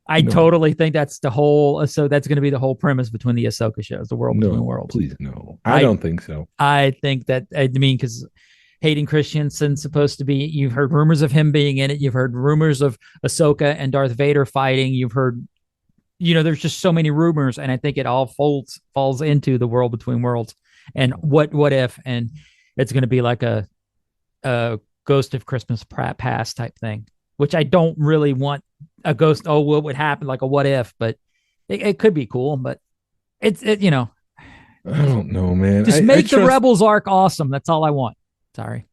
I totally think that's the whole. So that's going to be the whole premise between the Ahsoka shows, the World Between Worlds. Please, no. I don't think so. I think that, I mean, because Hayden Christensen's supposed to be, you've heard rumors of him being in it. You've heard rumors of Ahsoka and Darth Vader fighting. You've heard, there's just so many rumors. And I think it all falls into the World Between Worlds. And what if, and it's going to be like a Ghost of Christmas Past type thing, which I don't really want a ghost. Oh, what would happen? Like a what if, but it could be cool, but I don't know, man. Just make the Rebels arc awesome. That's all I want. Sorry.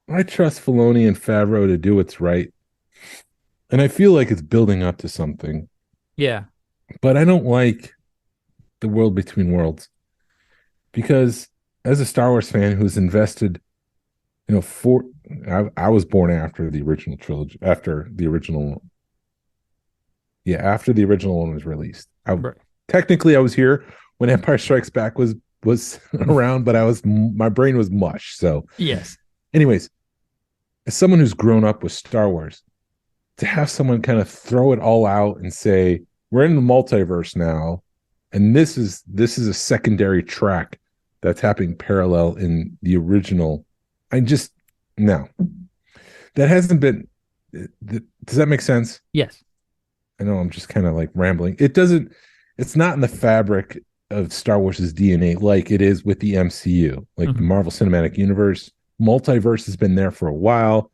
I trust Filoni and Favreau to do what's right. And I feel like it's building up to something. Yeah. But I don't like the World Between Worlds. Because as a Star Wars fan who's invested, I was born after the original trilogy, after the original one was released. Technically I was here when Empire Strikes Back was around, but my brain was mush. So yes. Anyways, as someone who's grown up with Star Wars, to have someone kind of throw it all out and say, we're in the multiverse now, and this is a secondary track that's happening parallel in the original. No. That hasn't been, does that make sense? Yes. I know I'm just kind of like rambling. It's not in the fabric of Star Wars' DNA like it is with the MCU, like the Marvel Cinematic Universe. Multiverse has been there for a while.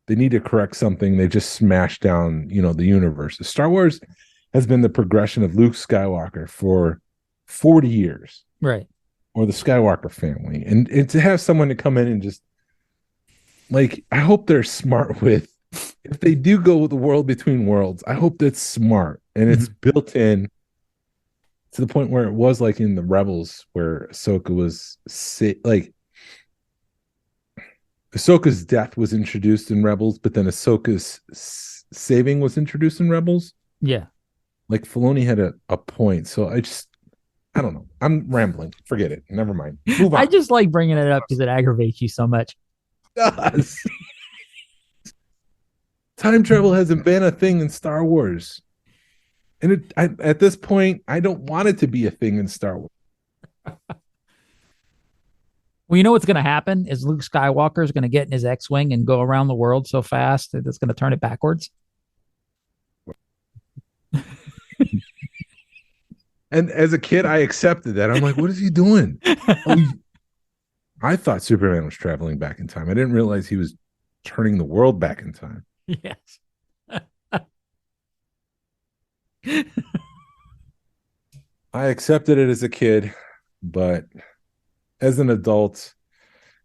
They need to correct something. They just smashed down, the universe. Star Wars has been the progression of Luke Skywalker for 40 years. Right. Or the Skywalker family. And to have someone to come in and just, like, I hope they're smart with, if they do go with the World Between Worlds, I hope that's smart. And it's built in to the point where it was like in the Rebels, where Ahsoka was Ahsoka's death was introduced in Rebels, but then Ahsoka's saving was introduced in Rebels. Yeah. Like Filoni had a point. So I don't know. I'm rambling. Forget it. Never mind. Move on. I just like bringing it up because it aggravates you so much. It does. Time travel hasn't been a thing in Star Wars. And at this point, I don't want it to be a thing in Star Wars. Well, you know what's going to happen is Luke Skywalker is going to get in his X-Wing and go around the world so fast that it's going to turn it backwards. And as a kid, I accepted that. I'm like, what is he doing? I thought Superman was traveling back in time. I didn't realize he was turning the world back in time. Yes. I accepted it as a kid, but as an adult,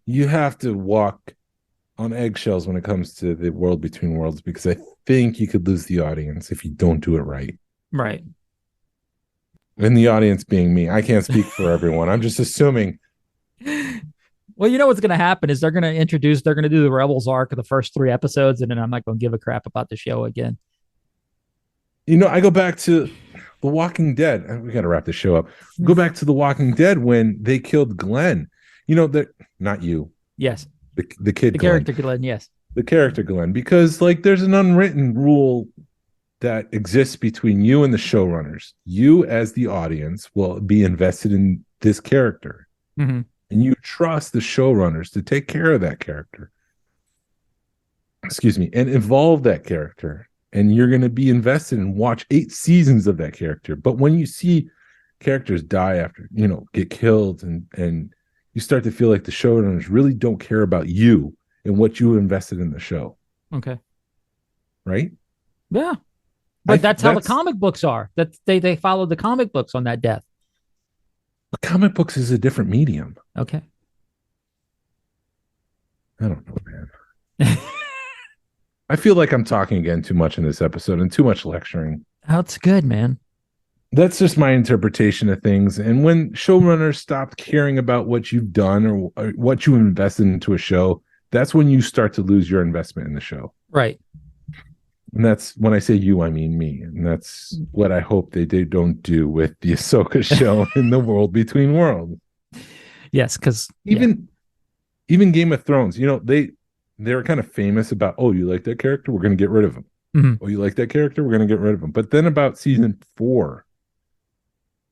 you have to walk on eggshells when it comes to the World Between Worlds, because I think you could lose the audience if you don't do it right. Right. And the audience being me. I can't speak for everyone. I'm just assuming. Well, you know what's going to happen is they're going to do the Rebels arc of the first 3 episodes, and then I'm not going to give a crap about the show again. I go back to The Walking Dead. We got to wrap the show up. Go back to The Walking Dead when they killed Glenn. Not you. Yes. The kid. The character Glenn, yes. The character Glenn. Because there's an unwritten rule that exists between you and the showrunners. You as the audience will be invested in this character. Mm-hmm. And you trust the showrunners to take care of that character. And evolve that character. And you're going to be invested and watch 8 seasons of that character. But when you see characters die after, get killed, and you start to feel like the showrunners really don't care about you and what you invested in the show. Okay. Right? Yeah. But that's how the comic books are. That they followed the comic books on that death. But comic books is a different medium. Okay. I don't know, man. I feel like I'm talking again too much in this episode and too much lecturing. That's good, man. That's just my interpretation of things. And when showrunners stop caring about what you've done or what you invested into a show, that's when you start to lose your investment in the show. Right. And that's when I say you, I mean me. And that's what I hope they don't do with the Ahsoka show in the World Between Worlds. Yes, because even Game of Thrones, they were kind of famous about, oh, you like that character? We're going to get rid of him. Mhm. Oh, you like that character? We're going to get rid of him. But then about season 4,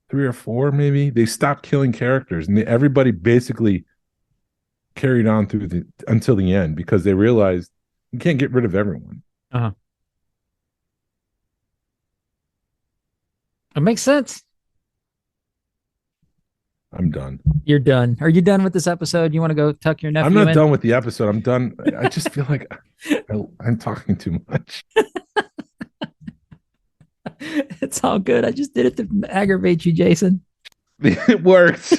3 or 4, maybe, they stopped killing characters, and everybody basically carried on until the end because they realized you can't get rid of everyone. Uh-huh. It makes sense. I'm done. You're done. Are you done with this episode? You want to go tuck your nephew I'm not in? done with the episode. I'm done. I just feel like I'm talking too much. It's all good. I just did it to aggravate you, Jason. It works.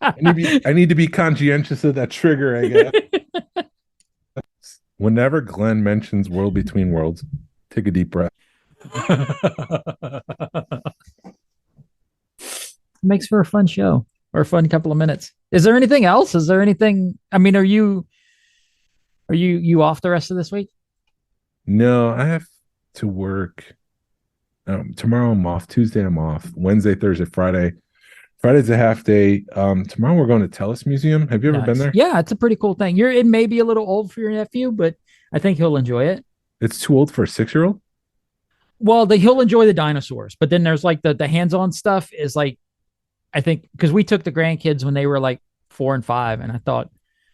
I need to be conscientious of that trigger, I guess. Whenever Glenn mentions World Between Worlds, take a deep breath. Makes for a fun show or a fun couple of minutes. Is there anything else? Is there anything? I mean, are you off the rest of this week? No, I have to work. Tomorrow I'm off. Tuesday I'm off. Wednesday, Thursday, Friday. Friday's a half day. Tomorrow we're going to Tellus Museum. Have you ever been there? Yeah, it's a pretty cool thing. It may be a little old for your nephew, but I think he'll enjoy it. It's too old for a 6-year-old? Well, he'll enjoy the dinosaurs, but then there's like the hands-on stuff is like, I think, because we took the grandkids when they were like 4 and 5, and I thought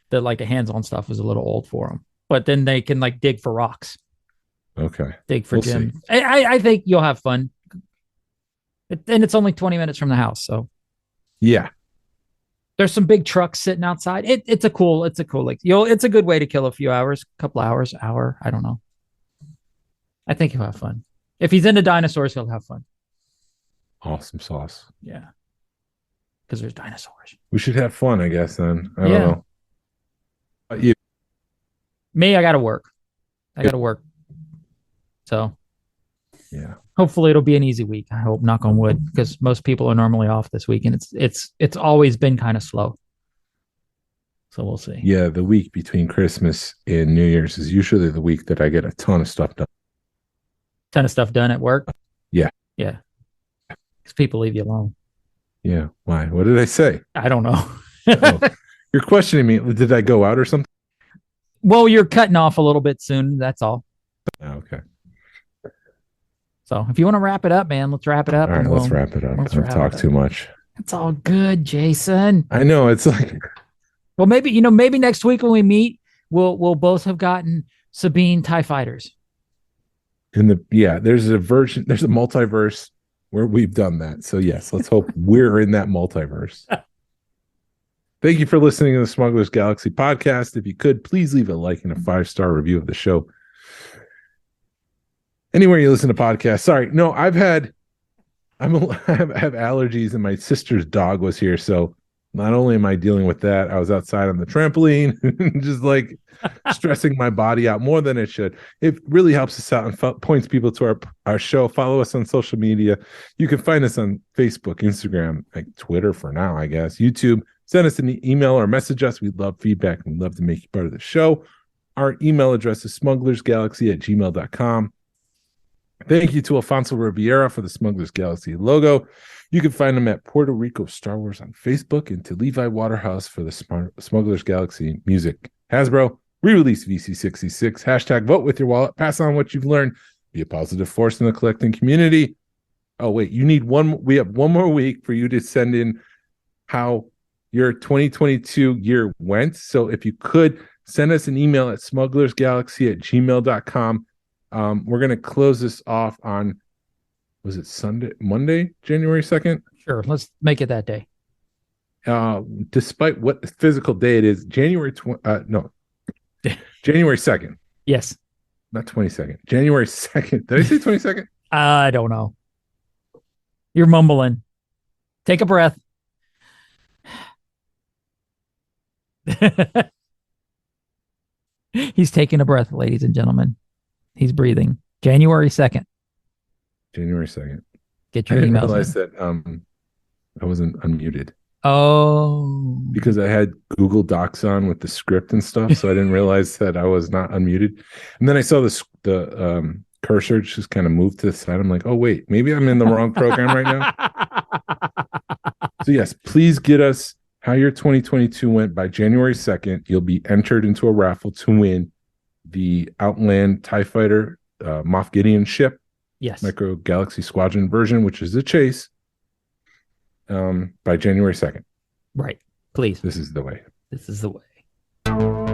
that like the hands-on stuff was a little old for them. But then they can like dig for rocks. Okay. Dig for gems. I think you'll have fun. And it's only 20 minutes from the house, so yeah. There's some big trucks sitting outside. It's a cool like it's a good way to kill a few hours, hour. I don't know. I think he'll have fun. If he's into dinosaurs, he'll have fun. Awesome sauce. Yeah. Because there's dinosaurs. We should have fun, I guess, then. I don't know. You? Me, I got to work. So, yeah. Hopefully it'll be an easy week. I hope, knock on wood, because most people are normally off this week, and it's always been kind of slow. So we'll see. Yeah, the week between Christmas and New Year's is usually the week that I get a ton of stuff done. Ton of stuff done at work? Yeah. Yeah. Because people leave you alone. Yeah. Why? What did I say? I don't know. You're questioning me. Did I go out or something? Well, you're cutting off a little bit soon. That's all. Oh, okay. So if you want to wrap it up, man, let's wrap it up. All right, let's wrap it up. I've talked too much. It's all good, Jason. I know. It's like, well, maybe next week when we meet, we'll both have gotten Sabine TIE fighters. There's a multiverse where we've done that. So yes, let's hope we're in that multiverse. Thank you for listening to the Smugglers Galaxy podcast. If you could, please leave a like and a 5-star review of the show. Anywhere you listen to podcasts. Sorry. No, I have allergies, and my sister's dog was here. So not only am I dealing with that, I was outside on the trampoline, just like stressing my body out more than it should. It really helps us out and points people to our show. Follow us on social media. You can find us on Facebook, Instagram, like Twitter for now, I guess, YouTube. Send us an email or message us. We'd love feedback. We'd love to make you part of the show. Our email address is smugglersgalaxy@gmail.com. Thank you to Alfonso Riviera for the Smugglers Galaxy logo. You can find him at Puerto Rico Star Wars on Facebook, and to Levi Waterhouse for the Smugglers Galaxy music. Hasbro, re-release VC66. Hashtag vote with your wallet. Pass on what you've learned. Be a positive force in the collecting community. Oh, wait, we have one more week for you to send in how your 2022 year went. So if you could, send us an email at smugglersgalaxy@gmail.com. We're going to close this off on, was it Monday, January 2nd? Sure. Let's make it that day. Despite what physical day it is, January 2nd. Yes. Not 22nd. January 2nd. Did I say 22nd? I don't know. You're mumbling. Take a breath. He's taking a breath, ladies and gentlemen. He's breathing. January 2nd. January 2nd. Get your emails. I didn't realize that I wasn't unmuted. Oh. Because I had Google Docs on with the script and stuff, so I didn't realize that I was not unmuted. And then I saw the cursor just kind of moved to the side. I'm like, oh wait, maybe I'm in the wrong program right now. So yes, please get us how your 2022 went by January 2nd. You'll be entered into a raffle to win the Outland TIE Fighter Moff Gideon ship. Yes. Micro Galaxy Squadron version, which is a chase, by January 2nd. Right. Please. This is the way. This is the way.